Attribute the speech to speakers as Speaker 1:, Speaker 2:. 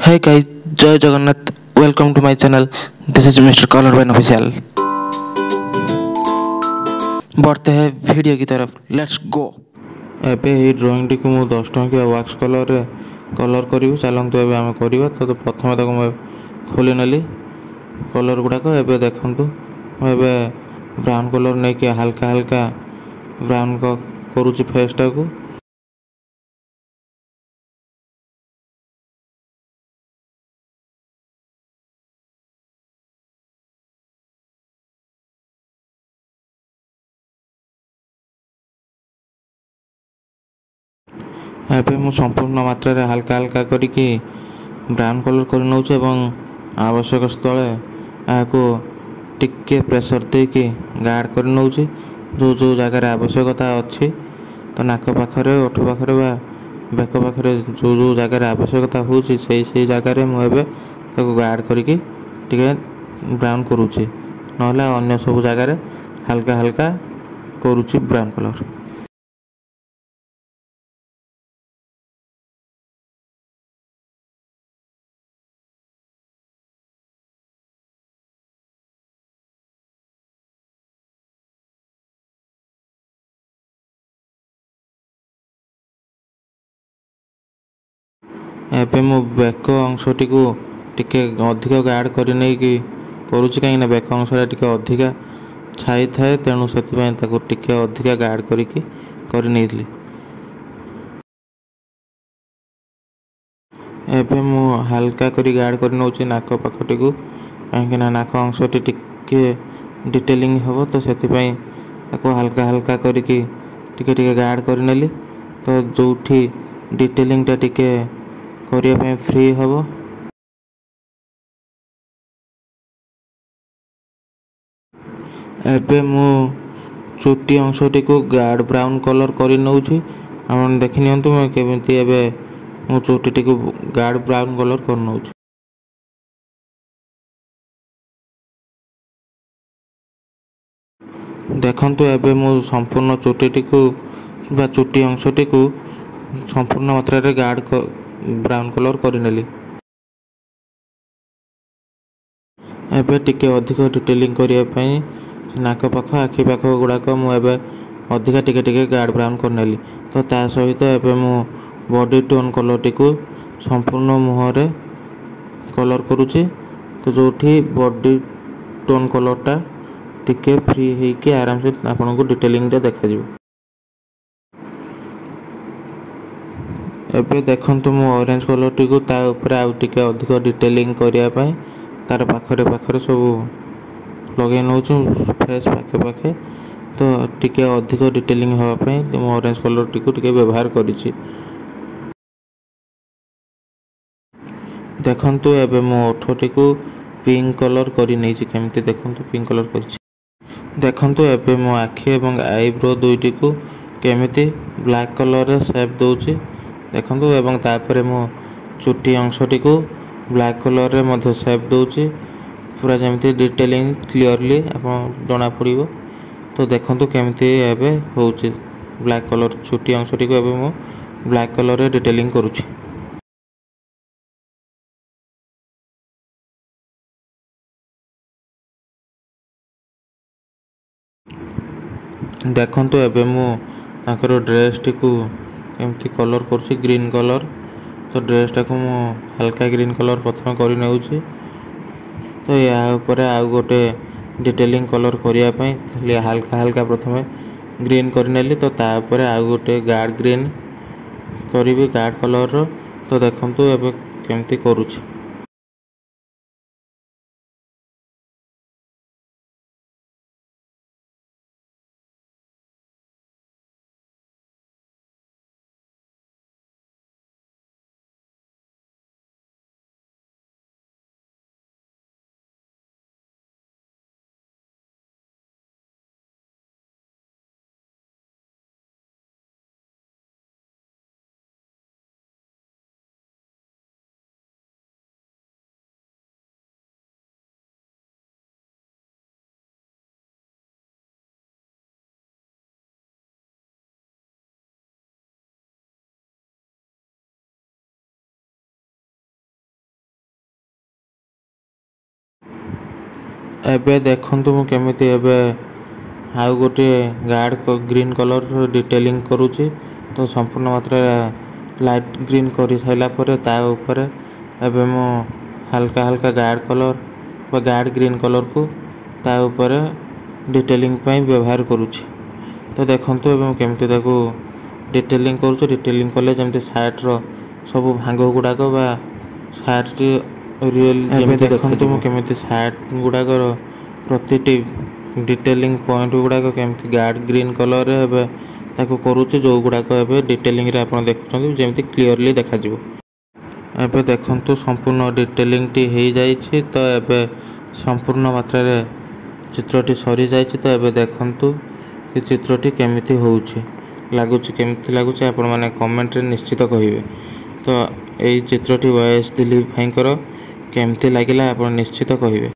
Speaker 1: Hey guys, Jai Jagannath. Welcome to my channel. This is Mr. Colorman Official. बढ़ते हैं video की तरफ. Let's go. ଏବେ ଏହି ଡ୍ରଇଂଟିକୁ ମୁଁ 10 ଟଙ୍କିଆ ୱାକ୍ସ କଲରରେ କଲର୍ କରିବି. ଚାଲନ୍ତୁ ଏବେ ଆମେ କରିବା. ତ ପ୍ରଥମେ ତାକୁ ମୁଁ ଖୋଲି ନେଲି କଲର୍ ଗୁଡ଼ାକ. ଏବେ ଦେଖନ୍ତୁ ମୁଁ ଏବେ ବ୍ରାଉନ୍ କଲର୍ ନେଇକି ହାଲକା ହାଲକା ବ୍ରାଉନ୍ କରୁଛି ଫେସ୍ଟାକୁ. ଏବେ ମୁଁ ସମ୍ପୂର୍ଣ୍ଣ ମାତ୍ରାରେ ହାଲକା ହାଲକା କରିକି ବ୍ରାଉନ୍ କଲର୍ କରି ନେଉଛି ଏବଂ ଆବଶ୍ୟକ ସ୍ଥଳେ ଏହାକୁ ଟିକେ ପ୍ରେସର୍ ଦେଇକି ଗାର୍ଡ଼ କରି ନେଉଛି. ଯେଉଁ ଜାଗାରେ ଆବଶ୍ୟକତା ଅଛି, ତ ନାକ ପାଖରେ, ଓଠ ପାଖରେ ବା ବେକ ପାଖରେ ଯେଉଁ ଜାଗାରେ ଆବଶ୍ୟକତା ହେଉଛି ସେଇ ଜାଗାରେ ମୁଁ ଏବେ ତାକୁ ଗାର୍ଡ଼ କରିକି ଟିକେ ବ୍ରାଉନ୍ କରୁଛି. ନହେଲେ ଅନ୍ୟ ସବୁ ଜାଗାରେ ହାଲକା ହାଲକା କରୁଛି ବ୍ରାଉନ୍ କଲର୍. ଏବେ ମୁଁ ବେକ ଅଂଶଟିକୁ ଟିକେ ଅଧିକ ଗାର୍ଡ଼ କରି ନେଇକି କରୁଛି, କାହିଁକିନା ବେକ ଅଂଶଟା ଟିକେ ଅଧିକା ଛାଇ ଥାଏ, ତେଣୁ ସେଥିପାଇଁ ତାକୁ ଟିକେ ଅଧିକା ଗାର୍ଡ଼ କରିକି କରି ନେଇଥିଲି. ଏବେ ମୁଁ ହାଲକା କରି ଗାର୍ଡ଼ କରି ନେଉଛି ନାକ ପାଖଟିକୁ, କାହିଁକିନା ନାକ ଅଂଶଟି ଟିକେ ଡିଟେଲିଂ ହେବ, ତ ସେଥିପାଇଁ ତାକୁ ହାଲକା ହାଲକା କରିକି ଟିକେ ଟିକେ ଗାର୍ଡ଼ କରିନେଲି. ତ ଯେଉଁଠି ଡିଟେଲିଂଟା ଟିକେ କରିବା ପାଇଁ ଫ୍ରି ହେବ. ଏବେ ମୁଁ ଚୁଟି ଅଂଶଟିକୁ ଗାର୍ଡ଼ ବ୍ରାଉନ୍ କଲର୍ କରି ନେଉଛି. ଆପଣ ଦେଖିନିଅନ୍ତୁ ମୁଁ କେମିତି ଏବେ ମୁଁ ଚୁଟିଟିକୁ ଗାର୍ଡ଼ ବ୍ରାଉନ୍ କଲର୍ କରି ନେଉଛି. ଦେଖନ୍ତୁ ଏବେ ମୁଁ ସମ୍ପୂର୍ଣ୍ଣ ଚୁଟିଟିକୁ ବା ଚୁଟି ଅଂଶଟିକୁ ସମ୍ପୂର୍ଣ୍ଣ ମାତ୍ରାରେ ଗାର୍ଡ଼ ବ୍ରାଉନ୍ କଲର୍ କରିନେଲି. ଏବେ ଟିକେ ଅଧିକ ଡିଟେଲିଂ କରିବା ପାଇଁ ନାକ ପାଖ, ଆଖି ପାଖ ଗୁଡ଼ାକ ମୁଁ ଏବେ ଅଧିକା ଟିକେ ଟିକେ ଗାର୍ଡ଼ ବ୍ରାଉନ୍ କରିନେଲି. ତ ତା ସହିତ ଏବେ ମୁଁ ବଡି ଟୋନ୍ କଲର୍ଟିକୁ ସମ୍ପୂର୍ଣ୍ଣ ମୁହଁରେ କଲର୍ କରୁଛି. ତ ଯେଉଁଠି ବଡି ଟୋନ୍ କଲର୍ଟା ଟିକେ ଫ୍ରି ହେଇକି ଆରାମସେ ଆପଣଙ୍କୁ ଡିଟେଲିଂଟା ଦେଖାଯିବ. ଏବେ ଦେଖନ୍ତୁ ମୁଁ ଅରେଞ୍ଜ କଲର୍ଟିକୁ ତା ଉପରେ ଆଉ ଟିକେ ଅଧିକ ଡିଟେଲିଂ କରିବା ପାଇଁ ତାର ପାଖରେ ସବୁ ଲଗାଇ ନେଉଛି ଫେସ୍ ପାଖେ. ତ ଟିକେ ଅଧିକ ଡିଟେଲିଂ ହେବା ପାଇଁ ମୁଁ ଅରେଞ୍ଜ କଲର୍ଟିକୁ ଟିକେ ବ୍ୟବହାର କରିଛି. ଦେଖନ୍ତୁ ଏବେ ମୁଁ ଓଠଟିକୁ ପିଙ୍କ କଲର୍ କରି ନେଇଛି. କେମିତି ଦେଖନ୍ତୁ ପିଙ୍କ କଲର୍ କରିଛି. ଦେଖନ୍ତୁ ଏବେ ମୁଁ ଆଖି ଏବଂ ଆଇବ୍ରୋ ଦୁଇଟିକୁ କେମିତି ବ୍ଲାକ୍ କଲର୍ରେ ସେପ୍ ଦେଉଛି ଦେଖନ୍ତୁ. ଏବଂ ତାପରେ ମୁଁ ଚୁଟି ଅଂଶଟିକୁ ବ୍ଲାକ୍ କଲର୍ରେ ମଧ୍ୟ ସେପ୍ ଦେଉଛି, ପୁରା ଯେମିତି ଡିଟେଲିଂ କ୍ଲିଅରଲି ଆପଣ ଜଣାପଡ଼ିବ. ତ ଦେଖନ୍ତୁ କେମିତି ଏବେ ହେଉଛି ବ୍ଲାକ୍ କଲର୍ ଚୁଟି ଅଂଶଟିକୁ ଏବେ ମୁଁ ବ୍ଲାକ୍ କଲର୍ରେ ଡିଟେଲିଂ କରୁଛି. ଦେଖନ୍ତୁ ଏବେ ମୁଁ ତାଙ୍କର ଡ୍ରେସ୍ଟିକୁ କେମିତି କଲର୍ କରୁଛି ଗ୍ରୀନ୍ କଲର୍. ତ ଡ୍ରେସ୍ଟାକୁ ମୁଁ ହାଲକା ଗ୍ରୀନ୍ କଲର୍ ପ୍ରଥମେ କରି ନେଉଛି. ତ ଏହା ଉପରେ ଆଉ ଗୋଟେ ଡିଟେଲିଂ କଲର୍ କରିବା ପାଇଁ ଖାଲି ହାଲକା ହାଲକା ପ୍ରଥମେ ଗ୍ରୀନ୍ କରିନେଲି. ତ ତା ଉପରେ ଆଉ ଗୋଟେ ଗାର୍ଡ଼ ଗ୍ରୀନ୍ କରିବି ଗାର୍ଡ଼ କଲର୍ର. ତ ଦେଖନ୍ତୁ ଏବେ କେମିତି କରୁଛି. एबे देखंतु मु केमिति एबे आउ गोटे गार्ड ग्रीन कलर डिटेलिंग करूची। तो संपूर्ण मात्रा लाइट ग्रीन कर साइला परे ता ऊपर एबे मु हल्का हल्का गार्ड कलर व गार्ड ग्रीन कलर को ता ऊपर डिटेलिंग पई व्यवहार करूची। तो देखंतु एबे मु केमिति ताको डिटेलिंग करूची। डिटेलिंग कले जेमति साइड रो सब भांग गुडाक बा साइड रियल जेमति देखंतु मु केमिति साइड गुडाक प्रतिटी डिटेलिंग पॉइंट गुडाक केमिति गार्ड ग्रीन कलर रे एबे ताको करूची। जो गुडाक एबे डिटेलिंग रे आपण देखुछन्ती जेमति क्लियरली देखा जिवो। एबे देखंतु संपूर्ण डिटेलिंग टी हेई जाईछि। तो एबे संपूर्ण मात्रा रे चित्रटी सरी जाईछि। तो एबे देखंतु कि चित्रटी केमिति होउछि लागुछि केमिति लागुछि आपण माने कमेंट रे निश्चित कहिबे। तो एई चित्रटी वायस दिलीप भाई केमिति लागिला आपण निश्चित कहिबे।